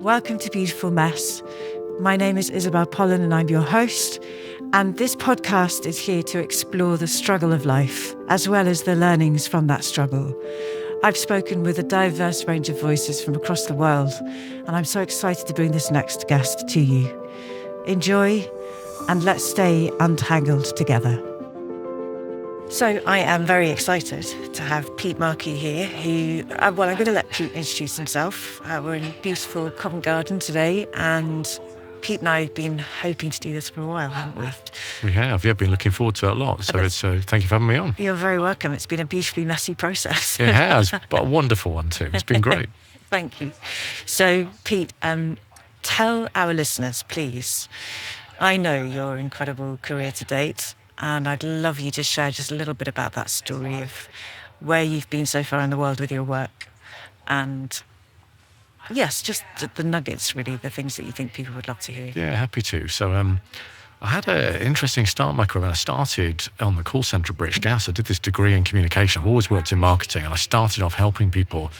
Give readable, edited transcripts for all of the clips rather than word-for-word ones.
Welcome to Beautiful Mess. My name is Isabel Pollen and I'm your host. And this podcast is here to explore the struggle of life, as well as the learnings from that struggle. I've spoken with a diverse range of voices from across the world, and I'm so excited to bring this next guest to you. Enjoy, and let's stay untangled together. So I am very excited to have Pete Markey here, who, I'm going to let Pete introduce himself. We're in beautiful Covent Garden today, and Pete and I have been hoping to do this for a while, haven't we? We have, yeah, been looking forward to it a lot. So thank you for having me on. You're very welcome. It's been a beautifully messy process. It has, but a wonderful one too. It's been great. Thank you. So, Pete, tell our listeners, please, I know your incredible career to date, and I'd love you to share just a little bit about that story of where you've been so far in the world with your work. And yes, just the nuggets, really, the things that you think people would love to hear. Yeah, happy to. So I had an interesting start in my career. When I started on the call centre at British Gas, I did this degree in communication. I've always worked in marketing, and I started off helping people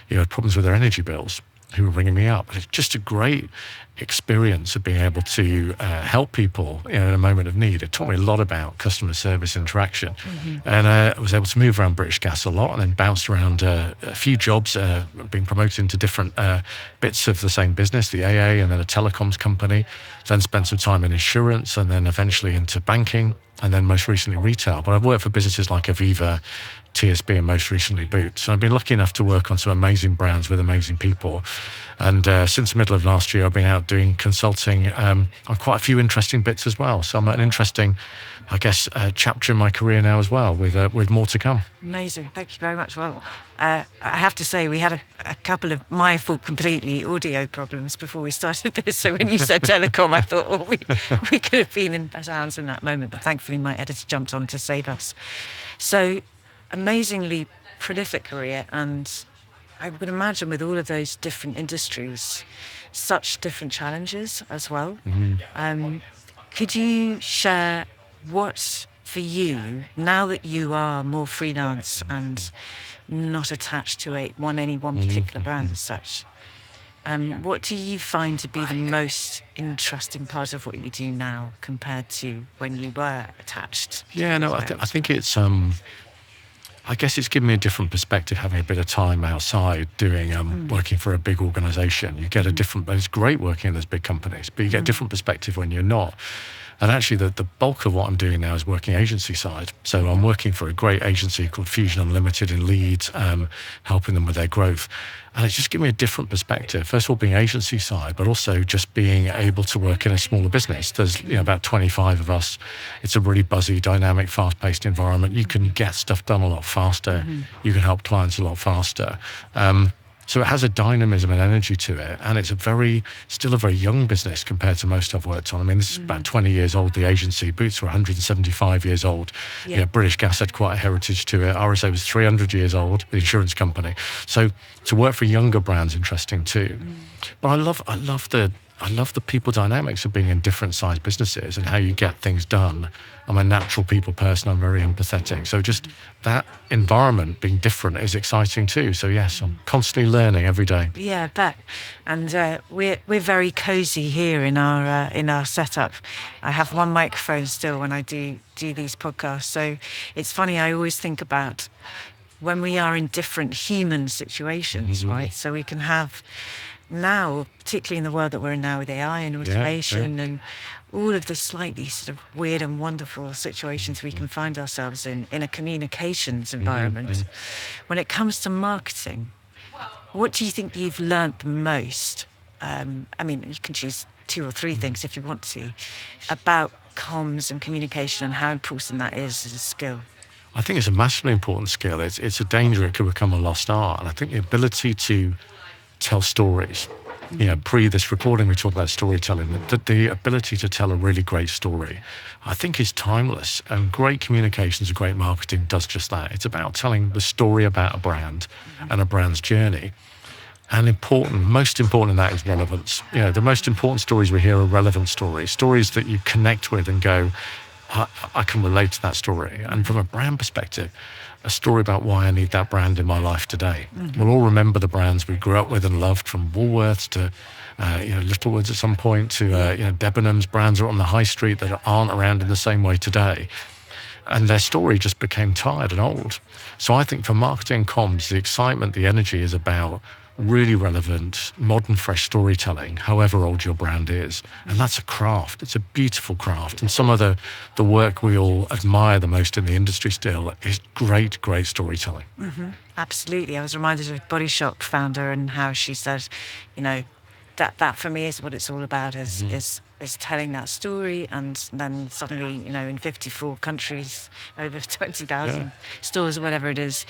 who had problems with their energy bills, who were ringing me up. It's just a great experience of being able to help people in a moment of need. It taught me a lot about customer service interaction. Mm-hmm. And I was able to move around British Gas a lot and then bounced around a few jobs, being promoted into different bits of the same business, the AA and then a telecoms company, then spent some time in insurance and then eventually into banking and then most recently retail. But I've worked for businesses like Aviva, TSB and most recently Boots. So I've been lucky enough to work on some amazing brands with amazing people. And since the middle of last year, I've been out doing consulting on quite a few interesting bits as well. So I'm at an interesting, I guess, chapter in my career now as well, with more to come. Amazing. Thank you very much. Well, I have to say we had a couple of, my fault completely, audio problems before we started this. So when you said telecom, I thought, we could have been in better hands in that moment. But thankfully, my editor jumped on to save us. So amazingly prolific career, and I would imagine with all of those different industries, such different challenges as well. Mm-hmm. Could you share what, for you, now that you are more freelance and not attached to any one particular brand as such, what do you find to be the most interesting part of what you do now compared to when you were attached? Yeah, no, I think it's... I guess it's given me a different perspective having a bit of time outside doing working for a big organisation. You get a different, it's great working in those big companies, but you get a different perspective when you're not. And actually the bulk of what I'm doing now is working agency side. So I'm working for a great agency called Fusion Unlimited in Leeds, helping them with their growth. And it's just given me a different perspective. First of all, being agency side, but also just being able to work in a smaller business. There's about 25 of us. It's a really buzzy, dynamic, fast-paced environment. You can get stuff done a lot faster. Mm-hmm. You can help clients a lot faster. So it has a dynamism and energy to it, and it's still a very young business compared to most I've worked on. I mean, this is about 20 years old, the agency. Boots were 175 years old. Yeah. British Gas had quite a heritage to it. RSA was 300 years old, the insurance company. So to work for younger brands, interesting too. But I love the people dynamics of being in different sized businesses and how you get things done. I'm a natural people person. I'm very empathetic. So just that environment being different is exciting too. So yes, I'm constantly learning every day. Yeah, I bet. And we're very cozy here in our setup. I have one microphone still when I do these podcasts. So it's funny. I always think about when we are in different human situations, right? So we can have now, particularly in the world that we're in now with AI and automation and all of the slightly sort of weird and wonderful situations we can find ourselves in a communications environment. Mm-hmm. When it comes to marketing, what do you think you've learnt the most? I mean, you can choose 2 or 3 things if you want to, about comms and communication and how important that is as a skill. I think it's a massively important skill. It's a danger it could become a lost art. And I think the ability to tell stories, pre this recording we talked about storytelling, the ability to tell a really great story, I think is timeless. And great communications and great marketing does just that. It's about telling the story about a brand and a brand's journey. And most important in that is relevance. The most important stories we hear are relevant stories that you connect with and go, I can relate to that story. And from a brand perspective, a story about why I need that brand in my life today. Mm-hmm. We'll all remember the brands we grew up with and loved, from Woolworths to Littlewoods at some point, to Debenhams brands are on the high street that aren't around in the same way today. And their story just became tired and old. So I think for marketing and comms, the excitement, the energy is about really relevant, modern, fresh storytelling, however old your brand is. And that's a craft. It's a beautiful craft. And some of the work we all admire the most in the industry still is great, great storytelling. Mm-hmm. Absolutely. I was reminded of Body Shop founder and how she said, that for me is what it's all about, is telling that story, and then suddenly, in 54 countries, over 20,000 stores or whatever it is,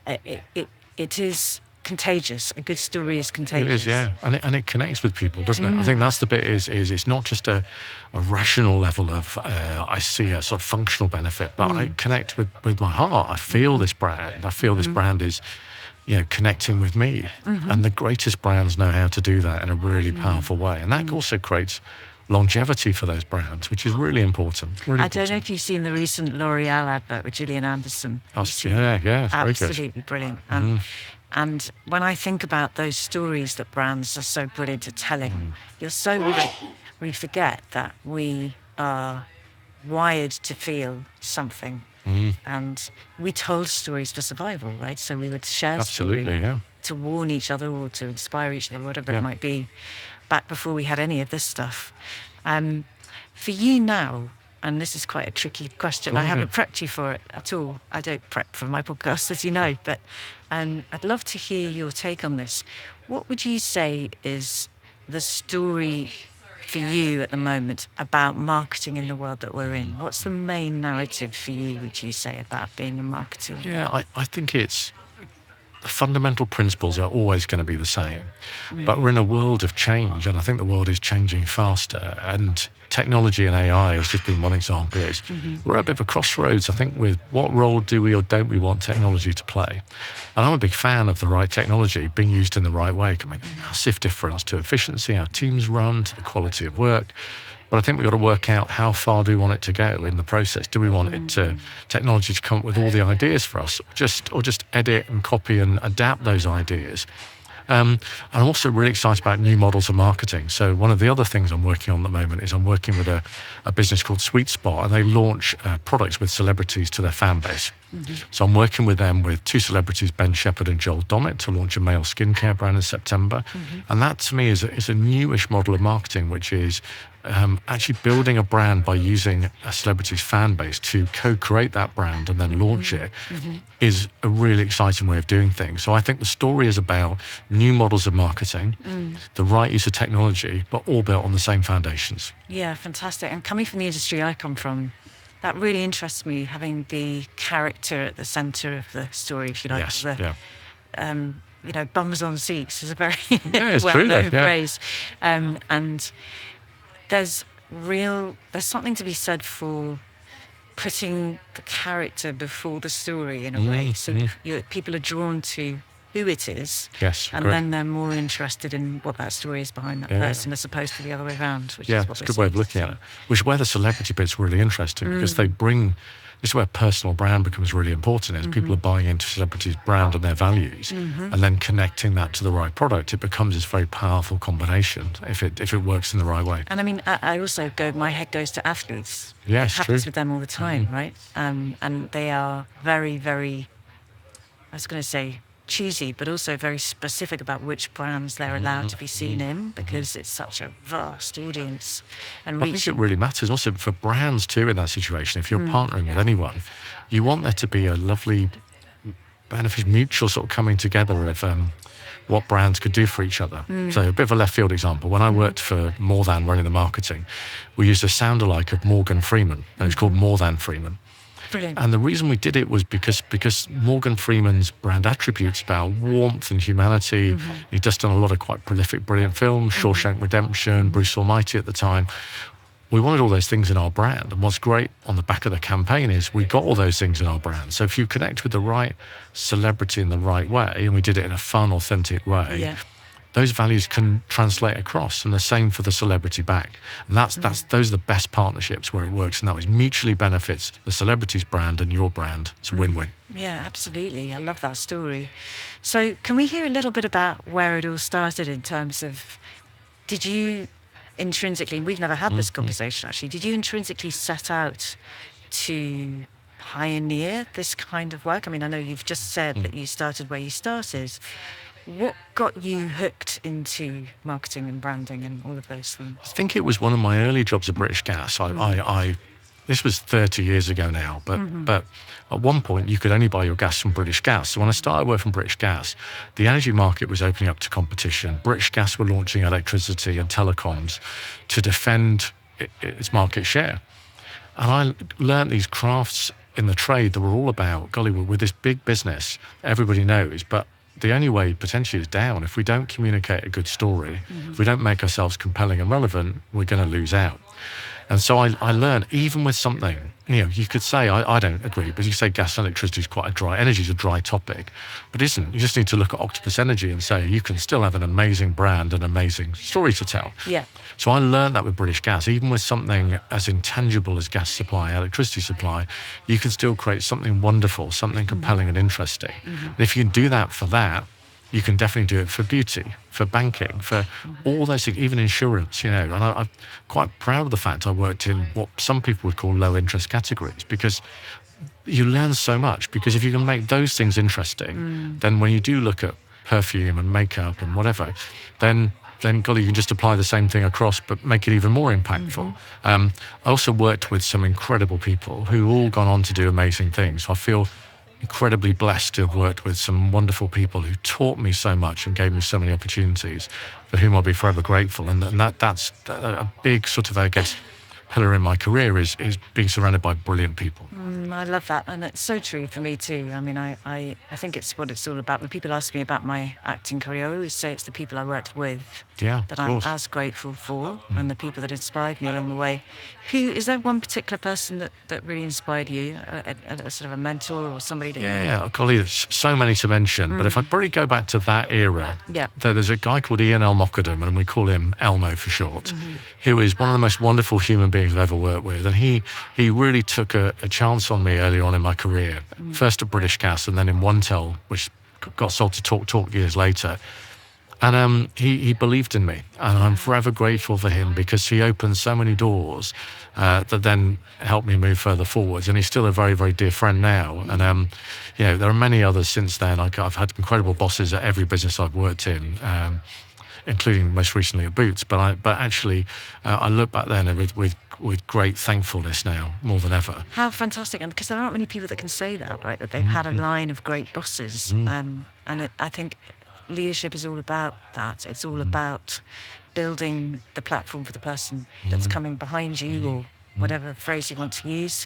it is contagious. A good story is contagious. It is, yeah. And it connects with people, doesn't it? I think that's the bit is it's not just a rational level of, I see a sort of functional benefit, but I connect with my heart. I feel this brand. I feel this brand is, connecting with me. And the greatest brands know how to do that in a really powerful way. And that also creates longevity for those brands, which is really important. I don't know if you've seen the recent L'Oreal advert with Gillian Anderson. Oh, yeah, it's absolutely very good. Brilliant. And when I think about those stories that brands are so brilliant at telling, you're so right. We forget that we are wired to feel something. And we told stories for survival, right? So we would share stories to warn each other or to inspire each other, whatever it might be, back before we had any of this stuff. For you now, and this is quite a tricky question, I haven't prepped you for it at all. I don't prep for my podcast, as you know, but I'd love to hear your take on this. What would you say is the story for you at the moment about marketing in the world that we're in? What's the main narrative for you, would you say, about being a marketer? Yeah, I think it's the fundamental principles are always going to be the same. But we're in a world of change, and I think the world is changing faster. And technology and AI has just been one example. We're at a bit of a crossroads, I think, with what role do we or don't we want technology to play. And I'm a big fan of the right technology being used in the right way. It can make a massive difference to efficiency, how teams run, to the quality of work. But I think we've got to work out how far do we want it to go in the process. Do we want technology to come up with all the ideas for us, or just edit and copy and adapt those ideas? I'm also really excited about new models of marketing. So one of the other things I'm working on at the moment is I'm working with a business called Sweet Spot, and they launch products with celebrities to their fan base. So I'm working with them with two celebrities, Ben Shepherd and Joel Dommett, to launch a male skincare brand in September. And that to me is a newish model of marketing, which is actually building a brand by using a celebrity's fan base to co-create that brand and then launch it is a really exciting way of doing things. So I think the story is about new models of marketing, the right use of technology, but all built on the same foundations. Yeah, fantastic. And coming from the industry I come from, that really interests me, having the character at the centre of the story, if you like. Yes, bums on seats is a very well-known phrase. And there's something to be said for putting the character before the story in a way. So people are drawn to who it is, and then they're more interested in what that story is behind that person, as opposed to the other way around. Which is what it's a good way of looking at it. Which is where the celebrity bit's really interesting, because they bring. This is where personal brand becomes really important. Is people are buying into celebrities' brand and their values, and then connecting that to the right product. It becomes this very powerful combination if it works in the right way. And I mean, I also my head goes to athletes. Yes, it happens with them all the time, right? And they are very, very, I was going to say, choosy, but also very specific about which brands they're allowed to be seen in, because it's such a vast audience. And I think it really matters also for brands too in that situation. If you're partnering with anyone, you want there to be a lovely mutual sort of coming together of what brands could do for each other. So a bit of a left field example. When I worked for More Than running the marketing, we used a sound-alike of Morgan Freeman, and it was called More Than Freeman. Brilliant. And the reason we did it was because Morgan Freeman's brand attributes about warmth and humanity. He'd just done a lot of quite prolific, brilliant films, Shawshank Redemption, Bruce Almighty at the time. We wanted all those things in our brand. And what's great on the back of the campaign is we got all those things in our brand. So if you connect with the right celebrity in the right way, and we did it in a fun, authentic way, those values can translate across, and the same for the celebrity back. And those are the best partnerships where it works, and that was mutually benefits the celebrity's brand and your brand. It's a win-win. Yeah, absolutely. I love that story. So can we hear a little bit about where it all started in terms of did you intrinsically, we've never had this conversation actually, did you intrinsically set out to pioneer this kind of work? I mean, I know you've just said that you started where you started. What got you hooked into marketing and branding and all of those things? I think it was one of my early jobs at British Gas. This was 30 years ago now, but at one point you could only buy your gas from British Gas. So when I started working from British Gas, the energy market was opening up to competition. British Gas were launching electricity and telecoms to defend its market share. And I learned these crafts in the trade that were all about, golly, we're this big business, everybody knows, but the only way potentially is down. If we don't communicate a good story, if we don't make ourselves compelling and relevant, we're going to lose out. And so I learned, even with something, you could say, I don't agree, but you say gas and electricity is quite energy is a dry topic, but it isn't. You just need to look at Octopus Energy and say, you can still have an amazing brand and amazing story to tell. Yeah. So I learned that with British Gas, even with something as intangible as gas supply, electricity supply, you can still create something wonderful, something compelling and interesting. And if you can do that for that, you can definitely do it for beauty, for banking, for all those things, even insurance, And I'm quite proud of the fact I worked in what some people would call low interest categories, because you learn so much. Because if you can make those things interesting, then when you do look at perfume and makeup and whatever, then golly, you can just apply the same thing across, but make it even more impactful. I also worked with some incredible people who all gone on to do amazing things. I feel incredibly blessed to have worked with some wonderful people who taught me so much and gave me so many opportunities, for whom I'll be forever grateful. And that's a big sort of, I guess, pillar in my career is being surrounded by brilliant people. I love that, and it's so true for me too. I mean, I think it's what it's all about. When people ask me about my acting career, I always say it's the people I worked with that I'm as grateful for, and the people that inspired me along the way. Is there one particular person that really inspired you, a sort of a mentor or somebody that Yeah, golly, there's so many to mention, but if I probably go back to that era, there's a guy called Ian Mockadam, and we call him Elmo for short, who is one of the most wonderful human beings I've ever worked with, and he really took a chance on me early on in my career, first at British Gas and then in OneTel, which got sold to Talk years later. And he believed in me, and I'm forever grateful for him, because he opened so many doors that then helped me move further forwards. And he's still a very, very dear friend now. And there are many others since then. I've had incredible bosses at every business I've worked in, including most recently at Boots. But actually, I look back then with great thankfulness now, more than ever. How fantastic! And because there aren't many people that can say that, right? That they've had a line of great bosses, I think leadership is all about that. It's all about building the platform for the person that's coming behind you, or whatever phrase you want to use.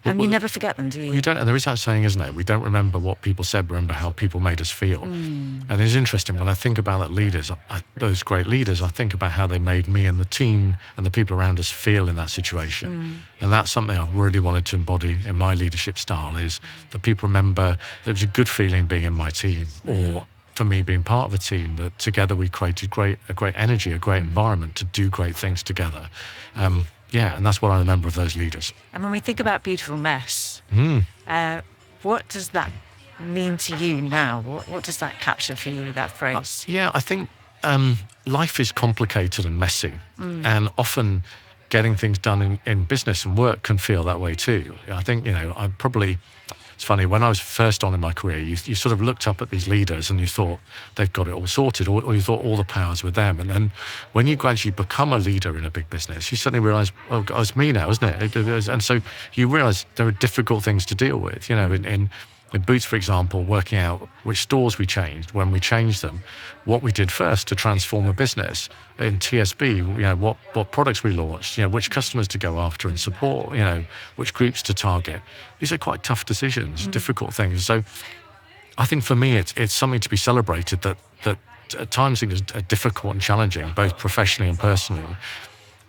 And you never forget them, do you? You don't. And there is that saying, isn't it? We don't remember what people said, remember how people made us feel. And it's interesting, when I think about that leaders, those great leaders, I think about how they made me and the team and the people around us feel in that situation. And that's something I've really wanted to embody in my leadership style, is that people remember there was a good feeling being in my team, or for me being part of a team, that together we created a great energy, a great environment to do great things together. And that's what I remember of those leaders. And when we think about Beautiful Mess, what does that mean to you now? What does that capture for you, that phrase? I think life is complicated and messy, and often getting things done in business and work can feel that way too. I think, it's funny, when I was first on in my career, you sort of looked up at these leaders and you thought they've got it all sorted, or you thought all the power's with them. And then when you gradually become a leader in a big business, you suddenly realise, oh, God, it's me now, isn't it? And so you realise there are difficult things to deal with. In Boots, for example, working out which stores we changed, when we changed them, what we did first to transform a business. In TSB, what products we launched, which customers to go after and support, which groups to target. These are quite tough decisions, difficult things. So I think for me, it's something to be celebrated, that at times things are difficult and challenging, both professionally and personally.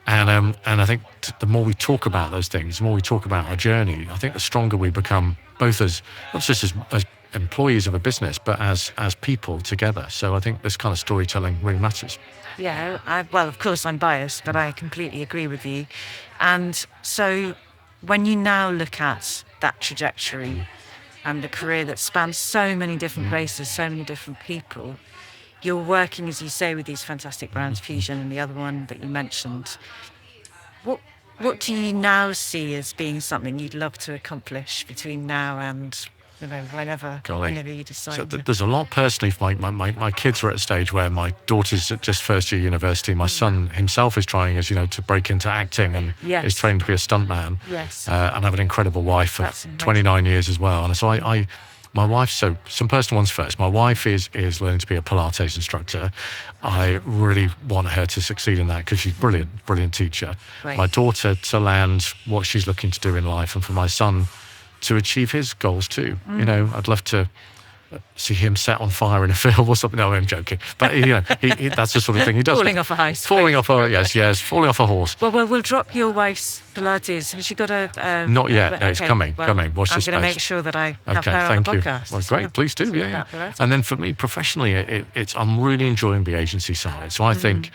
And I think the more we talk about those things, the more we talk about our journey, I think the stronger we become, both as not just as employees of a business, but as people together. So I think this kind of storytelling really matters. Yeah, well, of course I'm biased, but I completely agree with you. And so when you now look at that trajectory and the career that spans so many different places, so many different people, you're working, as you say, with these fantastic brands, Fusion and the other one that you mentioned. What do you now see as being something you'd love to accomplish between now and, whenever you decide? So there's a lot personally. My kids are at a stage where my daughter's at just first year university. My son himself is trying, as you know, to break into acting and is trained to be a stuntman. Yes. And I have an incredible wife of 29 years as well. And so my wife, so some personal ones first. My wife is learning to be a Pilates instructor. I really want her to succeed in that because she's brilliant teacher. Right. My daughter to land what she's looking to do in life, and for my son to achieve his goals too. I'd love to see him set on fire in a film or something. No, I'm joking. But he, that's the sort of thing he does. Falling off a house. Falling off a horse. Well, we'll drop your wife's Pilates. Has she got a... Not yet. No, it's coming. Watch I'm this space. going to make sure that I have her thank on the you. podcast. Well, great. Please do. Yeah. And then for me, professionally, I'm really enjoying the agency side. So I think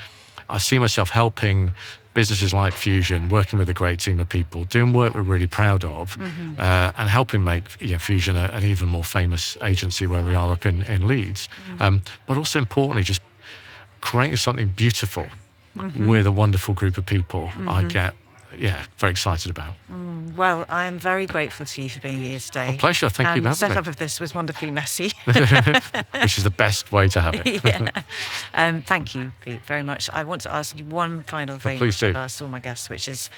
I see myself helping businesses like Fusion, working with a great team of people, doing work we're really proud of, and helping make Fusion an even more famous agency where we are up in Leeds. But also importantly, just creating something beautiful with a wonderful group of people I get very excited about. Well, I am very grateful to you for being here today. A pleasure. Thank you for having me. The setup of this was wonderfully messy. Which is the best way to have it. Thank you, Pete, very much. I want to ask you one final thing. Please do. I ask all my guests, which is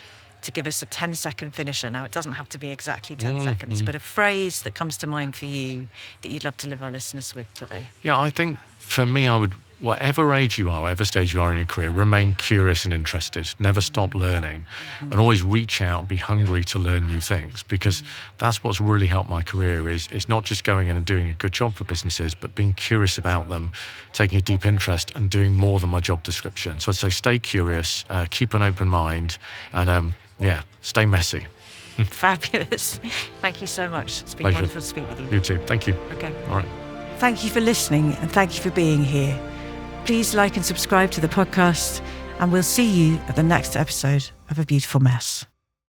to give us a 10-second finisher. Now, it doesn't have to be exactly 10 seconds, but a phrase that comes to mind for you that you'd love to leave our listeners with today. Yeah, I think for me, I would, whatever age you are, whatever stage you are in your career, remain curious and interested. Never stop learning, and always reach out, be hungry to learn new things, because that's what's really helped my career. Is not just going in and doing a good job for businesses, but being curious about them, taking a deep interest, and doing more than my job description. So I'd say stay curious, keep an open mind, and stay messy. Fabulous. Thank you so much. It's been wonderful to speak with you. You too. Thank you. Okay. All right. Thank you for listening, and thank you for being here. Please like and subscribe to the podcast, and we'll see you at the next episode of A Beautiful Mess.